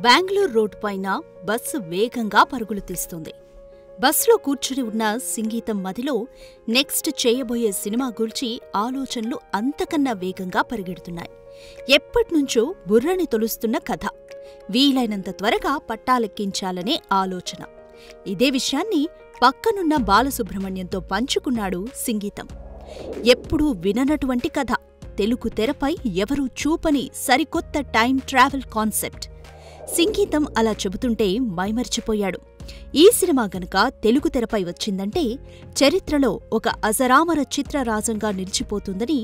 Bengaluru road పైన bus వేగంగా పరుగులు తీస్తుంది. బస్సులో కూర్చుని ఉన్న సంగీతం మదిలో నెక్స్ట్ చేయబోయే సినిమా గురించి ఆలోచనలు అంతకన్నా వేగంగా పరిగెడుతున్నాయి. ఎప్పటినుంచో బుర్రని తొలుస్తున్న కథ వీలైనంత త్వరగా పట్టాలెక్కించాలనే ఆలోచన. ఇదే విషయాన్ని పక్కనున్న బాలసుబ్రహ్మణ్యంతో పంచుకున్నాడు సంగీతం. ఎప్పుడూ విననటువంటి కథ, తెలుగు తెరపై ఎవరూ చూపని సరికొత్త టైం ట్రావెల్ కాన్సెప్ట్. సంగీతం అలా చెబుతుంటే మైమరిచిపోయాడు. ఈ సినిమా గనక తెలుగు తెరపై వచ్చిందంటే చరిత్రలో ఒక అజరామర చిత్రరాజంగా నిలిచిపోతుందని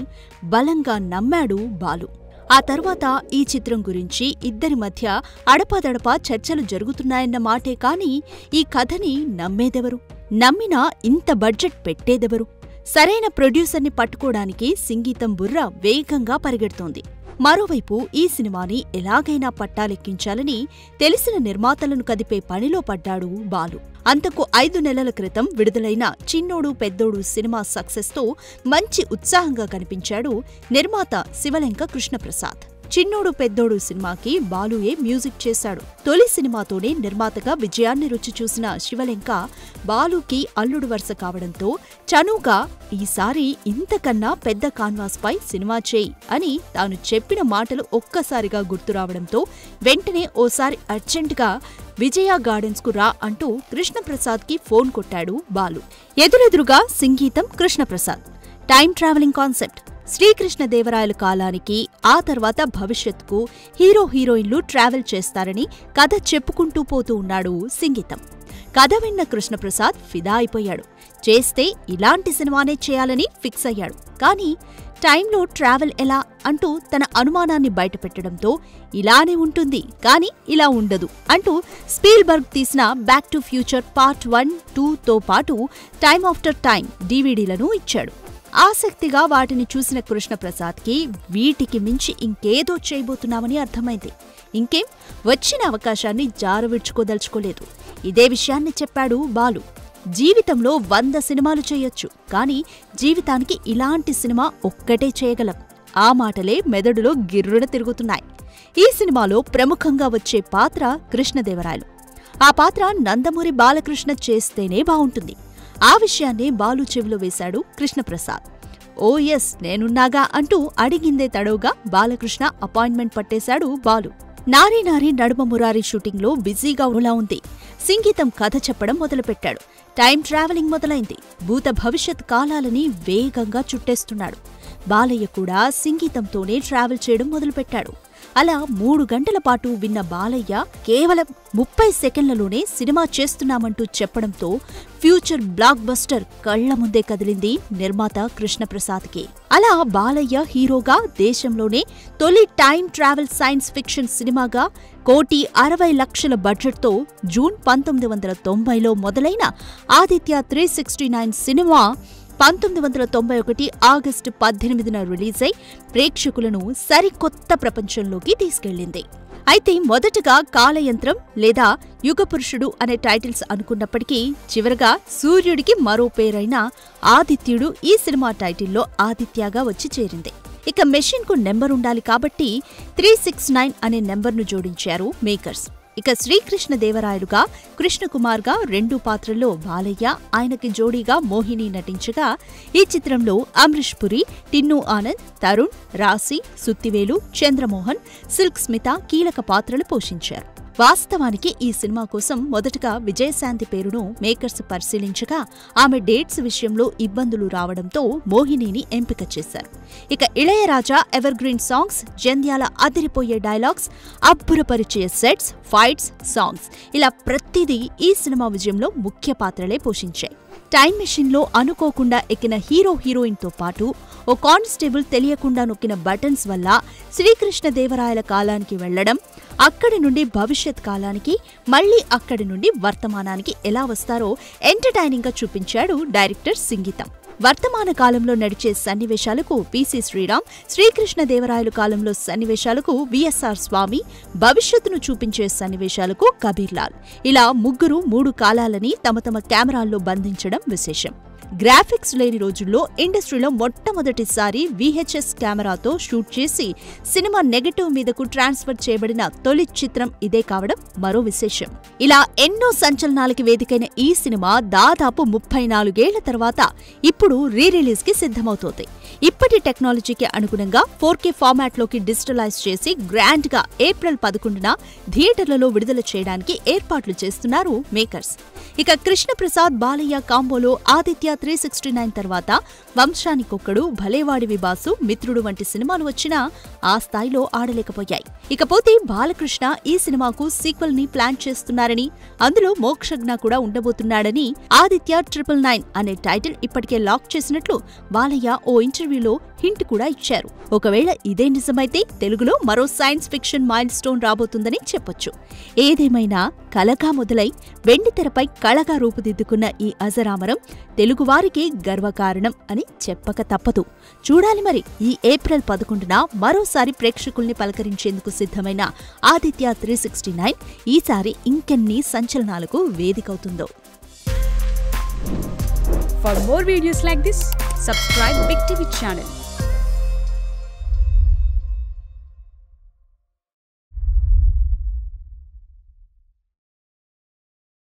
బలంగా నమ్మాడు బాలు. ఆ తర్వాత ఈ చిత్రం గురించి ఇద్దరి మధ్య అడపాదడపా చర్చలు జరుగుతున్నాయన్న మాటే కాని ఈ కథని నమ్మేదెవరు? నమ్మినా ఇంత బడ్జెట్ పెట్టేదెవరు? సరైన ప్రొడ్యూసర్ని పట్టుకోవడానికి సంగీతం బుర్ర వేగంగా పరిగెడుతోంది. మరోవైపు ఈ సినిమాని ఎలాగైనా పట్టాలెక్కించాలని తెలిసిన నిర్మాతలను కదిపే పనిలో పడ్డాడు బాలు. అంతకు 5 నెలల క్రితం విడుదలైన చిన్నోడు పెద్దోడు సినిమా సక్సెస్తో మంచి ఉత్సాహంగా కనిపించాడు నిర్మాత శివలెంక కృష్ణప్రసాద్. చిన్నోడు పెద్దోడు సినిమాకి బాలుయే మ్యూజిక్ చేశాడు. తొలి సినిమాతోనే నిర్మాతగా విజయాన్ని రుచి చూసిన శివలెంక బాలుకి అల్లుడు వరుస కావడంతో చనువుగా ఈసారి ఇంతకన్నా పెద్ద కాన్వాస్ పై సినిమా చేయి అని తాను చెప్పిన మాటలు ఒక్కసారిగా గుర్తురావడంతో వెంటనే ఓసారి అర్జెంటుగా విజయ గార్డెన్స్ కు రా అంటూ కృష్ణప్రసాద్కి ఫోన్ కొట్టాడు బాలు. ఎదురెదురుగా సంగీతం, కృష్ణప్రసాద్. Time travelling concept. శ్రీకృష్ణదేవరాయల కాలానికి ఆ తర్వాత భవిష్యత్తుకు హీరో హీరోయిన్లు ట్రావెల్ చేస్తారని కథ చెప్పుకుంటూ పోతూ ఉన్నాడు సంగీతం. కథ విన్న కృష్ణప్రసాద్ ఫిదా అయిపోయాడు. చేస్తే ఇలాంటి సినిమానే చేయాలని ఫిక్స్ అయ్యాడు. కానీ టైంలో ట్రావెల్ ఎలా అంటూ తన అనుమానాన్ని బయటపెట్టడంతో ఇలానే ఉంటుంది కానీ ఇలా ఉండదు అంటూ స్పీల్బర్గ్ తీసిన బ్యాక్ టు ఫ్యూచర్ పార్ట్ 1, 2తో పాటు టైమ్ ఆఫ్టర్ టైమ్ డివిడీలను ఇచ్చాడు. ఆసక్తిగా వాటిని చూసిన కృష్ణప్రసాద్కి వీటికి మించి ఇంకేదో చేయబోతున్నామని అర్థమైంది. ఇంకేం వచ్చిన అవకాశాన్ని జారవిడ్చుకోదలుచుకోలేదు. ఇదే విషయాన్ని చెప్పాడు బాలు. జీవితంలో 100 సినిమాలు చేయొచ్చు, కానీ జీవితానికి ఇలాంటి సినిమా ఒక్కటే చేయగలం. ఆ మాటలే మెదడులో గిర్రున తిరుగుతున్నాయి. ఈ సినిమాలో ప్రముఖంగా వచ్చే పాత్ర కృష్ణదేవరాయలు. ఆ పాత్ర నందమూరి బాలకృష్ణ చేస్తేనే బావుంటుంది. ఆ విషయాన్నే బాలు చెవిలో వేశాడు కృష్ణప్రసాద్. ఓ ఎస్ నేనున్నాగా అంటూ అడిగిందే తడవుగా బాలకృష్ణ అపాయింట్మెంట్ పట్టేశాడు బాలు. నారీ నారీ నడుమ మురారి షూటింగ్లో బిజీగా ఉలా ఉంది. సంగీతం కథ చెప్పడం మొదలుపెట్టాడు. టైం ట్రావెలింగ్ మొదలైంది. భూత భవిష్యత్ కాలాలని వేగంగా చుట్టేస్తున్నాడు. బాలయ్య కూడా సంగీతంతోనే ట్రావెల్ చేయడం మొదలుపెట్టాడు. అలా 3 గంటల పాటు విన్న బాలయ్య కేవలం 30 సెకండ్లలోనే సినిమా చేస్తున్నామంటూ చెప్పడంతో ఫ్యూచర్ బ్లాక్ బస్టర్ కళ్ల ముందే కదిలింది నిర్మాత కృష్ణప్రసాద్కి. అలా బాలయ్య హీరోగా దేశంలోనే తొలి టైం ట్రావెల్ సైన్స్ ఫిక్షన్ సినిమాగా 1,60,00,000 బడ్జెట్తో జూన్ 1990లో మొదలైన ఆదిత్య 369 సినిమా 1991 ఆగస్టు 18న రిలీజై ప్రేక్షకులను సరికొత్త ప్రపంచంలోకి తీసుకెళ్లింది. అయితే మొదటగా కాలయంత్రం లేదా యుగపురుషుడు అనే టైటిల్స్ అనుకున్నప్పటికీ చివరగా సూర్యుడికి మరో పేరైన ఆదిత్యుడు ఈ సినిమా టైటిల్లో ఆదిత్యగా వచ్చి చేరింది. ఇక మెషిన్కు నెంబర్ ఉండాలి కాబట్టి 369 అనే నెంబర్ను జోడించారు మేకర్స్. ఇక శ్రీకృష్ణదేవరాయలుగా కృష్ణకుమార్గా 2 పాత్రల్లో బాలయ్య, ఆయనకి జోడీగా మోహిని నటించగా ఈ చిత్రంలో అమరీష్ పురి, టిన్ను ఆనంద్, తరుణ్, రాశి, సుత్తివేలు, చంద్రమోహన్, సిల్క్ స్మిత కీలక పాత్రలు పోషించారు. వాస్తవానికి ఈ సినిమా కోసం మొదటగా విజయశాంతి పేరును మేకర్స్ పరిశీలించగా ఆమె డేట్స్ విషయంలో ఇబ్బందులు రావడంతో మోహినిని ఎంపిక చేశారు. ఇక Ilaiyaraaja ever green songs, Jandhyala అదిరిపోయే డైలాగ్స్, అబ్బురపరిచే సెట్స్, ఫైట్స్, సాంగ్స్ ఇలా ప్రతిదీ ఈ సినిమా విజయంలో ముఖ్య పాత్రలే పోషించాయి. టైం మెషిన్లో అనుకోకుండా ఎక్కిన హీరో హీరోయిన్తో పాటు ఓ కానిస్టేబుల్ తెలియకుండా నొక్కిన బటన్స్ వల్ల శ్రీకృష్ణదేవరాయల కాలానికి వెళ్లడం, అక్కడి నుండి భవిష్యత్ కాలానికి, మళ్లీ అక్కడి నుండి వర్తమానానికి ఎలా వస్తారో ఎంటర్టైనింగ్ గా చూపించాడు డైరెక్టర్ సంగీతం. వర్తమాన కాలంలో నడిచే సన్నివేశాలకు పిసి శ్రీరామ్, శ్రీకృష్ణదేవరాయలు కాలంలో సన్నివేశాలకు విఎస్ఆర్ స్వామి, భవిష్యత్తును చూపించే సన్నివేశాలకు కబీర్లాల్ ఇలా ముగ్గురు 3 కాలాలని తమ తమ కెమెరాల్లో బంధించడం విశేషం. గ్రాఫిక్స్ లేని రోజుల్లో ఇండస్ట్రీలో మొట్టమొదటిసారి VHS కెమెరాతో షూట్ చేసి సినిమా నెగటివ్ మీదకు ట్రాన్స్ఫర్ చేయబడిన తొలి చిత్రం ఇదే కావడం మరో విశేషం. ఇలా ఎన్నో సంచలనాలకి వేదికైన ఈ సినిమా దాదాపు 34 ఏళ్ల తర్వాత ఇప్పుడు రీ-రిలీజ్ కి సిద్ధమవుతోంది. ఇప్పటి టెక్నాలజీకి అనుగుణంగా 4K ఫార్మాట్లోకి డిజిటలైజ్ చేసి గ్రాండ్ గా ఏప్రిల్ 11న థియేటర్లలో విడుదల చేయడానికి ఏర్పాట్లు చేస్తున్నారు మేకర్స్. ఇక కృష్ణప్రసాద్ బాలయ్య కాంబోలో ఆదిత్య 369 తర్వాత వంశానికొక్కడు, భలేవాడివి బాసు, మిత్రుడు వంటి సినిమాలు వచ్చినా ఆ స్థాయిలో ఆడలేకపోయాయి. ఇకపోతే బాలకృష్ణ ఈ సినిమాకు సీక్వెల్ ని ప్లాన్ చేస్తున్నారని, అందులో మోక్షజ్ఞ కూడా ఉండబోతున్నాడని, ఆదిత్య 999 అనే టైటిల్ ఇప్పటికే లాక్ చేసినట్లు బాలయ్య ఓ ఇంటర్వ్యూలో హింట్ కూడా ఇచ్చారు. ఒకవేళ ఇదే నిజమైతే తెలుగులో మరో సైన్స్ ఫిక్షన్ మైల్ స్టోన్ రాబోతుందని చెప్పొచ్చు. ఏదేమైనా కలగా మొదలై వెండితెరపై కళగా రూపుదిద్దుకున్న ఈ అజరామరం తెలుగువారికి గర్వకారణం అని చెప్పక తప్పదు. చూడాలి మరి ఈ ఏప్రిల్ 11న మరోసారి ప్రేక్షకుల్ని పలకరించేందుకు సిద్ధమైన ఆదిత్య 369 ఈసారి ఇంకెన్ని సంచలనాలకు వేదికవుతుందో. For more videos like this, subscribe Big TV channel.